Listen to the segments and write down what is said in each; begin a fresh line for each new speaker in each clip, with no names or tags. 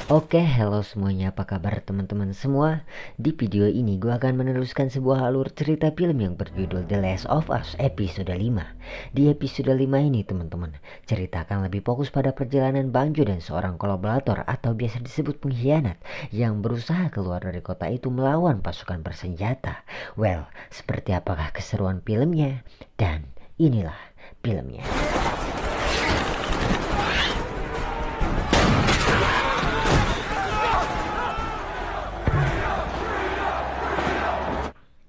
Oke, halo semuanya, apa kabar teman-teman semua? Di video ini gue akan meneruskan sebuah alur cerita film yang berjudul The Last of Us episode 5. Di episode 5 ini teman-teman, cerita akan lebih fokus pada perjalanan Banjo dan seorang kolaborator atau biasa disebut pengkhianat yang berusaha keluar dari kota itu melawan pasukan bersenjata. Well, seperti apakah keseruan filmnya? Dan inilah filmnya.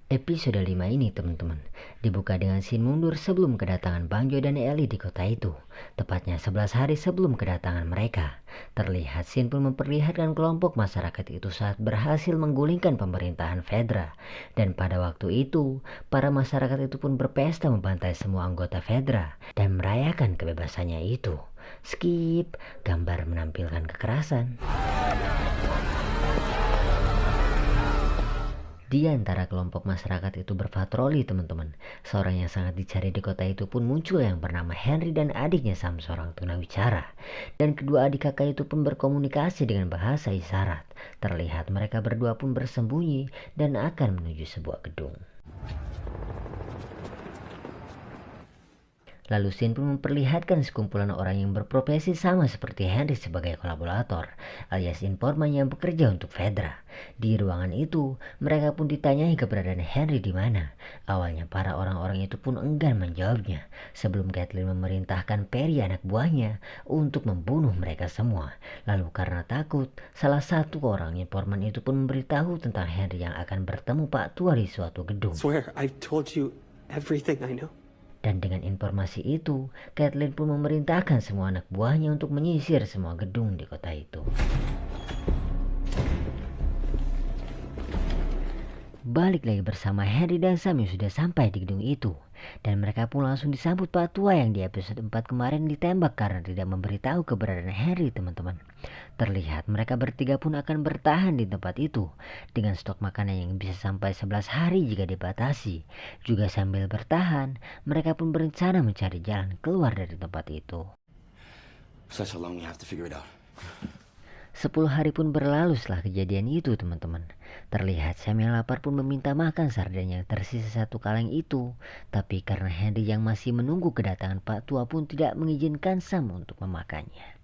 Episode 5 ini teman-teman dibuka dengan scene mundur sebelum kedatangan Banjo dan Ellie di kota itu. Tepatnya 11 hari sebelum kedatangan mereka. Terlihat scene pun memperlihatkan kelompok masyarakat itu saat berhasil menggulingkan pemerintahan Fedra. Dan pada waktu itu, para masyarakat itu pun berpesta membantai semua anggota Fedra dan merayakan kebebasannya itu. Skip, gambar menampilkan kekerasan. Di antara kelompok masyarakat itu berpatroli teman-teman. Seorang yang sangat dicari di kota itu pun muncul yang bernama Henry dan adiknya Sam, seorang tunawicara. Dan kedua adik kakak itu pun berkomunikasi dengan bahasa isyarat. Terlihat mereka berdua pun bersembunyi dan akan menuju sebuah gedung. Lalu scene pun memperlihatkan sekumpulan orang yang berprofesi sama seperti Henry sebagai kolaborator, alias informan yang bekerja untuk Fedra. Di ruangan itu, mereka pun ditanyai keberadaan Henry di mana. Awalnya para orang-orang itu pun enggan menjawabnya, sebelum Caitlin memerintahkan Perry anak buahnya untuk membunuh mereka semua. Lalu karena takut, salah satu orang informan itu pun memberitahu tentang Henry yang akan bertemu Pak Tua di suatu gedung.
Swear, I've told you everything I know.
Dan dengan informasi itu, Caitlin pun memerintahkan semua anak buahnya untuk menyisir semua gedung di kota itu. Balik lagi bersama Henry dan Sam yang sudah sampai di gedung itu. Dan mereka pun langsung disambut Pak Tua yang di episode 4 kemarin ditembak karena tidak memberitahu keberadaan Henry teman-teman. Terlihat mereka bertiga pun akan bertahan di tempat itu dengan stok makanan yang bisa sampai 11 hari jika dibatasi. Juga sambil bertahan, mereka pun berencana mencari jalan keluar dari tempat itu.
Such a long, you have to figure it out.
10 hari pun berlalu setelah kejadian itu teman-teman. Terlihat Sam yang lapar pun meminta makan sarden yang tersisa satu kaleng itu. Tapi karena Henry yang masih menunggu kedatangan Pak Tua pun tidak mengizinkan Sam untuk memakannya.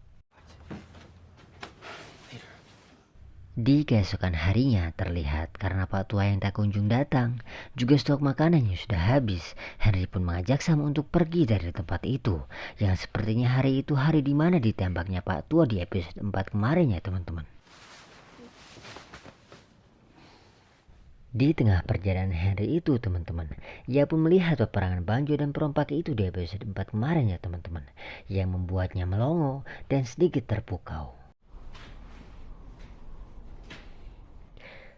Di keesokan harinya terlihat karena Pak Tua yang tak kunjung datang, juga stok makanannya sudah habis. Henry pun mengajak Sam untuk pergi dari tempat itu, yang sepertinya hari itu hari di mana ditembaknya Pak Tua di episode 4 kemarin ya teman-teman. Di tengah perjalanan Henry itu teman-teman, ia pun melihat peperangan Banjo dan perompak itu di episode 4 kemarin ya teman-teman, yang membuatnya melongo dan sedikit terpukau.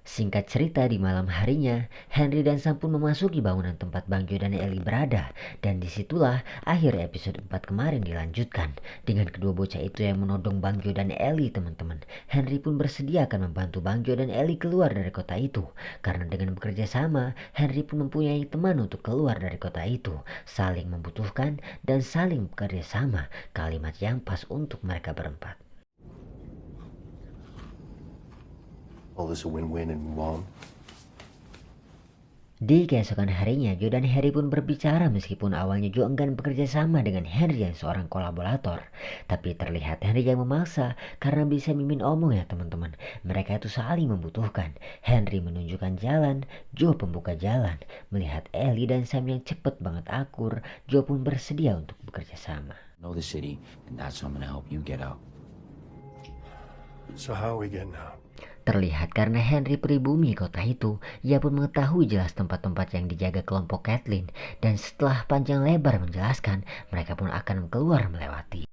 Singkat cerita, di malam harinya, Henry dan Sam pun memasuki bangunan tempat Banjo dan Ellie berada. Dan disitulah akhir episode 4 kemarin dilanjutkan. Dengan kedua bocah itu yang menodong Banjo dan Ellie teman-teman. Henry pun bersedia akan membantu Banjo dan Ellie keluar dari kota itu. Karena dengan bekerja sama, Henry pun mempunyai teman untuk keluar dari kota itu. Saling membutuhkan dan saling bekerja sama. Kalimat yang pas untuk mereka berempat.
All this a win-win and move on.
Di keesokan harinya, Joe dan Harry pun berbicara meskipun awalnya Joe enggan bekerja sama dengan Henry yang seorang kolaborator. Tapi terlihat Henry yang memaksa karena bisa mimin omong ya teman-teman. Mereka itu saling membutuhkan. Henry menunjukkan jalan, Joe pembuka jalan. Melihat Ellie dan Sam yang cepet banget akur, Joe pun bersedia untuk bekerja sama.
Know the city, and that's how I'm gonna help you get out.
So how are we getting out?
Terlihat karena Henry pribumi kota itu, ia pun mengetahui jelas tempat-tempat yang dijaga kelompok Caitlin. Dan setelah panjang lebar menjelaskan, mereka pun akan keluar melewati.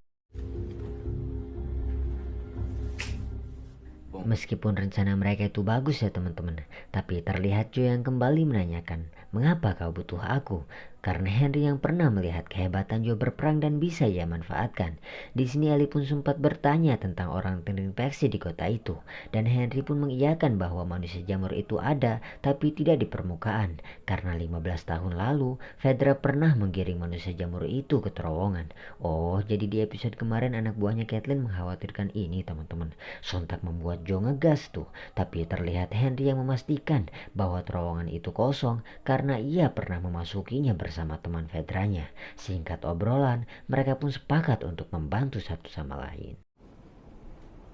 Meskipun rencana mereka itu bagus ya teman-teman, tapi terlihat Joe yang kembali menanyakan, "Mengapa kau butuh aku?" karena Henry yang pernah melihat kehebatan Joe berperang dan bisa ia manfaatkan. Di sini Ellie pun sempat bertanya tentang orang terinfeksi di kota itu, dan Henry pun mengiyakan bahwa manusia jamur itu ada tapi tidak di permukaan, karena 15 tahun lalu Fedra pernah menggiring manusia jamur itu ke terowongan. Oh, jadi di episode kemarin anak buahnya Caitlin mengkhawatirkan ini teman-teman. Sontak membuat Joe ngegas tuh, tapi terlihat Henry yang memastikan bahwa terowongan itu kosong karena ia pernah memasukinya bersama teman Fedranya. Singkat obrolan, mereka pun sepakat untuk membantu satu sama lain.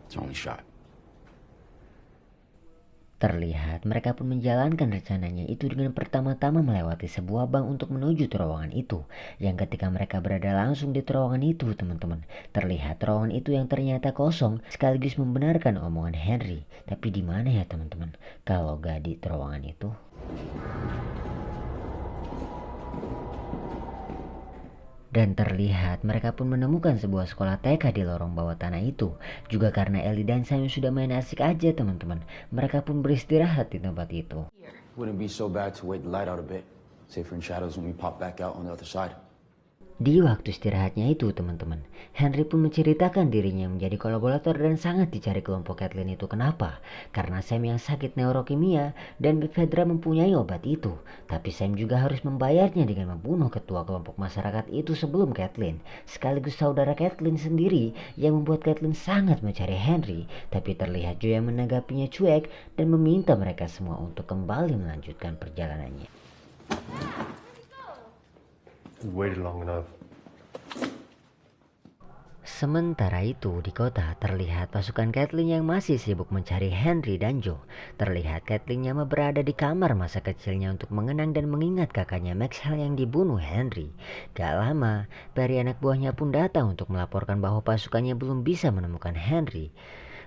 It's only shot.
Terlihat mereka pun menjalankan rencananya itu dengan pertama-tama melewati sebuah bank untuk menuju terowongan itu. Yang ketika mereka berada langsung di terowongan itu teman-teman, terlihat terowongan itu yang ternyata kosong, sekaligus membenarkan omongan Henry. Tapi di mana ya teman-teman kalau gak di terowongan itu? Dan terlihat mereka pun menemukan sebuah sekolah TK di lorong bawah tanah itu. Juga karena Ellie dan Sam sudah main asik aja teman-teman, mereka pun beristirahat di tempat itu.
Wouldn't be so bad to wait the light out a bit. Safer in shadows when we pop back out on the other side.
Di waktu istirahatnya itu teman-teman, Henry pun menceritakan dirinya menjadi kolaborator dan sangat dicari kelompok Caitlin itu. Kenapa? Karena Sam yang sakit neurokimia dan Fedra mempunyai obat itu. Tapi Sam juga harus membayarnya dengan membunuh ketua kelompok masyarakat itu sebelum Caitlin, sekaligus saudara Caitlin sendiri, yang membuat Caitlin sangat mencari Henry. Tapi terlihat Joe yang menanggapinya cuek dan meminta mereka semua untuk kembali melanjutkan perjalanannya.
We waited long enough.
Sementara itu di kota terlihat pasukan Caitlin yang masih sibuk mencari Henry dan Joe. Terlihat Caitlin nyama berada di kamar masa kecilnya untuk mengenang dan mengingat kakaknya Maxwell yang dibunuh Henry. Gak lama, Perry anak buahnya pun datang untuk melaporkan bahwa pasukannya belum bisa menemukan Henry.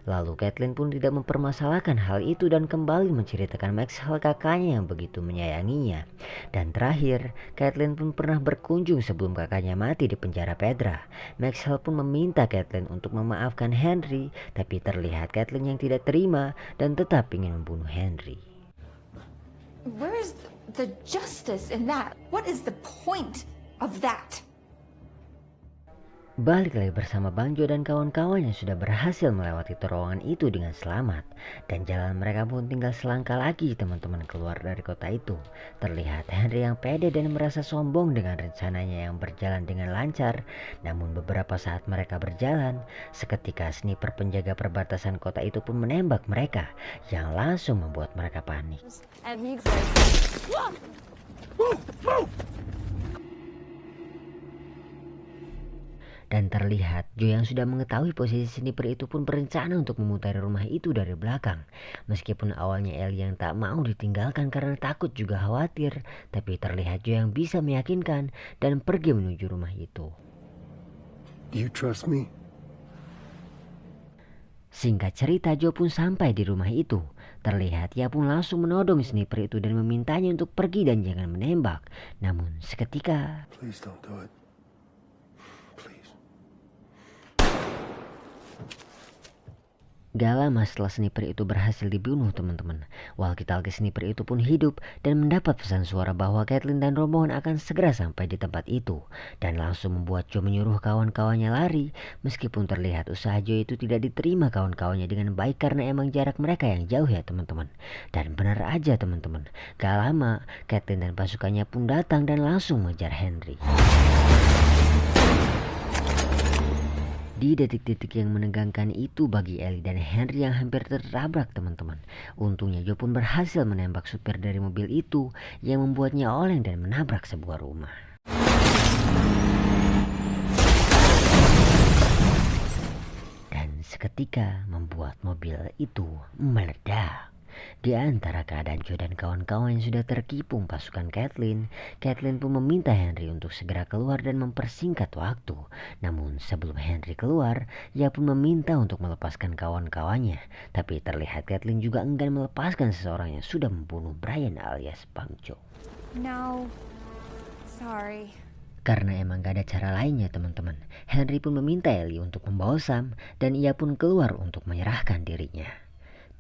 Lalu Caitlin pun tidak mempermasalahkan hal itu dan kembali menceritakan Maxwell kakaknya yang begitu menyayanginya. Dan terakhir, Caitlin pun pernah berkunjung sebelum kakaknya mati di penjara Fedra. Maxwell pun meminta Caitlin untuk memaafkan Henry, tapi terlihat Caitlin yang tidak terima dan tetap ingin membunuh Henry.
Where is the justice in that? What is the point of that?
Balik lagi bersama Bang Joe dan kawan-kawan yang sudah berhasil melewati terowongan itu dengan selamat. Dan jalan mereka pun tinggal selangkah lagi teman-teman keluar dari kota itu. Terlihat Henry yang pede dan merasa sombong dengan rencananya yang berjalan dengan lancar. Namun beberapa saat mereka berjalan, seketika sniper penjaga perbatasan kota itu pun menembak mereka, yang langsung membuat mereka panik. Dan terlihat Joe yang sudah mengetahui posisi sniper itu pun berencana untuk memutari rumah itu dari belakang. Meskipun awalnya Ellie yang tak mau ditinggalkan karena takut juga khawatir, tapi terlihat Joe yang bisa meyakinkan dan pergi menuju rumah itu.
Do you trust me?
Singkat cerita, Joe pun sampai di rumah itu. Terlihat ia pun langsung menodong sniper itu dan memintanya untuk pergi dan jangan menembak. Namun seketika,
Please don't do it. Please.
gak lama setelah sniper itu berhasil dibunuh teman-teman, walkie-talkie sniper itu pun hidup dan mendapat pesan suara bahwa Caitlin dan rombongan akan segera sampai di tempat itu. Dan langsung membuat Joe menyuruh kawan-kawannya lari. Meskipun terlihat usaha Joe itu tidak diterima kawan-kawannya dengan baik karena emang jarak mereka yang jauh ya teman-teman. Dan benar aja teman-teman, gak lama Caitlin dan pasukannya pun datang dan langsung mengejar Henry. Di detik-detik yang menegangkan itu bagi Ellie dan Henry yang hampir tertabrak teman-teman, untungnya Joe pun berhasil menembak supir dari mobil itu yang membuatnya oleng dan menabrak sebuah rumah. Dan seketika membuat mobil itu meledak. Di antara keadaan Joe dan kawan-kawan yang sudah terkipung pasukan Caitlin pun meminta Henry untuk segera keluar dan mempersingkat waktu. Namun sebelum Henry keluar, ia pun meminta untuk melepaskan kawan-kawannya. Tapi terlihat Caitlin juga enggan melepaskan seseorang yang sudah membunuh Brian alias Bang Joe.
No, sorry.
Karena emang gak ada cara lainnya teman-teman, Henry pun meminta Ellie untuk membawa Sam dan ia pun keluar untuk menyerahkan dirinya.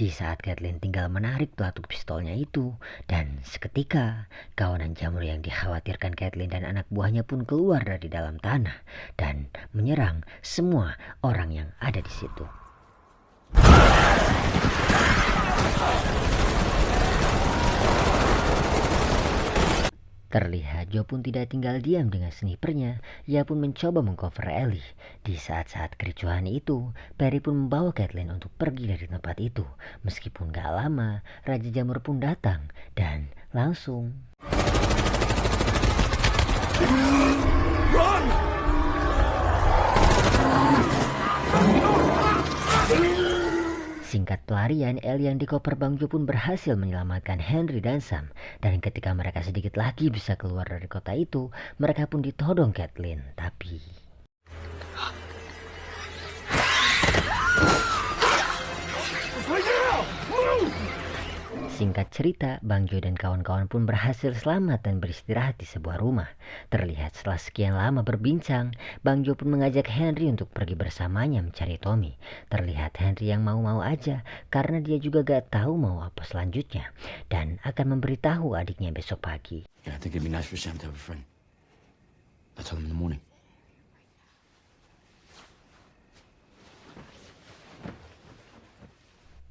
Di saat Caitlin tinggal menarik pelatuk pistolnya itu, dan seketika kawanan jamur yang dikhawatirkan Caitlin dan anak buahnya pun keluar dari dalam tanah dan menyerang semua orang yang ada di situ. Terlihat Joe pun tidak tinggal diam dengan snipernya. Ia pun mencoba mengcover Ellie. Di saat-saat kericuhan itu, Perry pun membawa Caitlin untuk pergi dari tempat itu. Meskipun gak lama, Raja Jamur pun datang dan langsung Singkat pelarian, Ellie yang dikoper Bang Jo pun berhasil menyelamatkan Henry dan Sam. Dan ketika mereka sedikit lagi bisa keluar dari kota itu, mereka pun ditodong Caitlin. Tapi singkat cerita, Bang Jo dan kawan-kawan pun berhasil selamat dan beristirahat di sebuah rumah. Terlihat setelah sekian lama berbincang, Bang Jo pun mengajak Henry untuk pergi bersamanya mencari Tommy. Terlihat Henry yang mau-mau aja karena dia juga gak tahu mau apa selanjutnya dan akan memberitahu adiknya besok pagi.
Yeah, I think it'd be nice for Sam to have a friend. I'll tell him in the morning.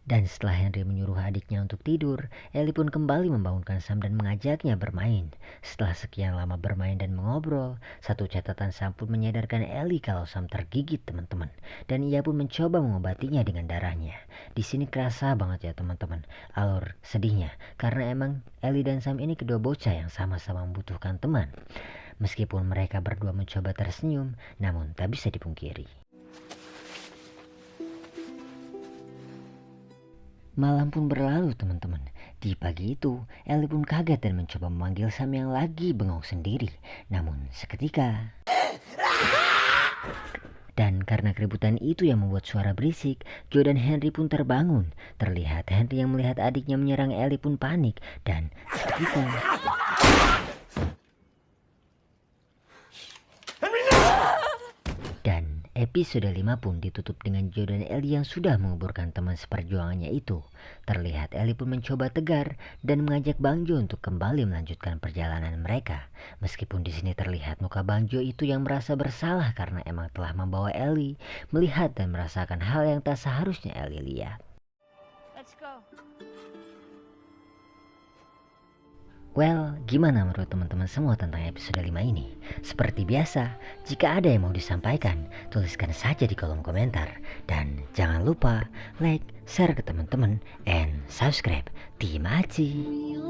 Dan setelah Henry menyuruh adiknya untuk tidur, Ellie pun kembali membangunkan Sam dan mengajaknya bermain. Setelah sekian lama bermain dan mengobrol, satu catatan Sam pun menyadarkan Ellie kalau Sam tergigit teman-teman. Dan ia pun mencoba mengobatinya dengan darahnya. Di sini kerasa banget ya teman-teman alur sedihnya, karena emang Ellie dan Sam ini kedua bocah yang sama-sama membutuhkan teman. Meskipun mereka berdua mencoba tersenyum, namun tak bisa dipungkiri. Malam pun berlalu teman-teman. Di pagi itu, Ellie pun kaget dan mencoba memanggil Sam yang lagi bengong sendiri. Namun seketika, dan karena keributan itu yang membuat suara berisik, Joe dan Henry pun terbangun. Terlihat Henry yang melihat adiknya menyerang Ellie pun panik. Dan seketika, dan episode 5 pun ditutup dengan Joe dan Ellie yang sudah menguburkan teman seperjuangannya itu. Terlihat Ellie pun mencoba tegar dan mengajak Bang Jo untuk kembali melanjutkan perjalanan mereka. Meskipun di sini terlihat muka Bang Jo itu yang merasa bersalah karena emang telah membawa Ellie melihat dan merasakan hal yang tak seharusnya Ellie lihat.
Let's go.
Well, gimana menurut teman-teman semua tentang episode 5 ini? Seperti biasa, jika ada yang mau disampaikan, tuliskan saja di kolom komentar. Dan jangan lupa like, share ke teman-teman, and subscribe. Terima kasih.